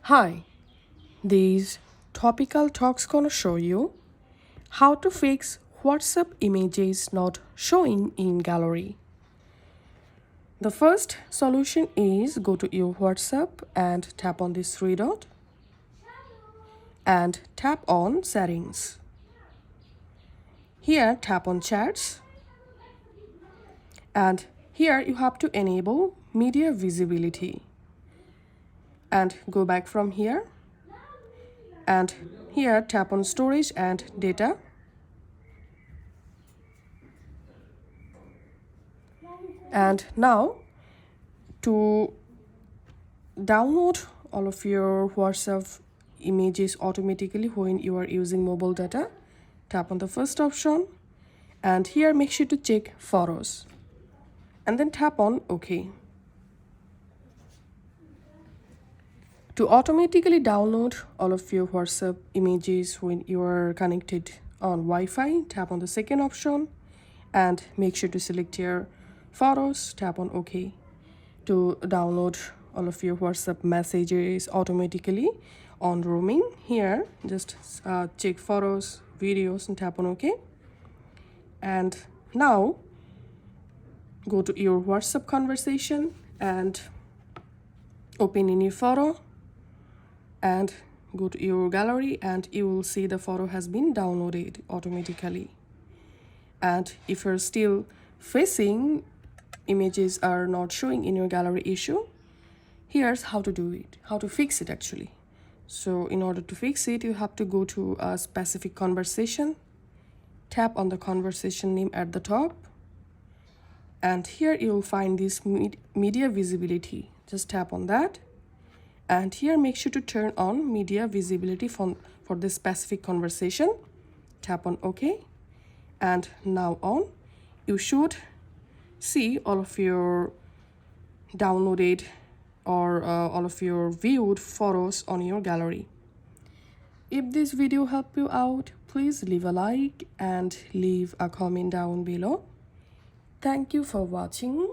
Hi, these topical talks gonna show you how to fix WhatsApp images not showing in gallery. The first solution is go to your WhatsApp and tap on this three dot and tap on settings. Here tap on chats and here you have to enable media visibility and go back from here and here tap on storage and data and now to download all of your WhatsApp images automatically when you are using mobile data, tap on the first option and here make sure to check photos and then tap on OK. To automatically download all of your WhatsApp images when you are connected on Wi-Fi, tap on the second option and make sure to select your photos, tap on OK. To download all of your WhatsApp messages automatically on roaming, here just check photos, videos and tap on OK. And now go to your WhatsApp conversation and open any photo and go to your gallery and you will see the photo has been downloaded automatically. And if you're still facing images are not showing in your gallery issue, here's how to do it, how to fix it actually. So in order to fix it, you have to go to a specific conversation, tap on the conversation name at the top and here you'll find this media visibility. Just tap on that and here make sure to turn on media visibility for this specific conversation. Tap on OK and now on you should see all of your downloaded or all of your viewed photos on your gallery. If this video helped you out, please leave a like and leave a comment down below. Thank you for watching.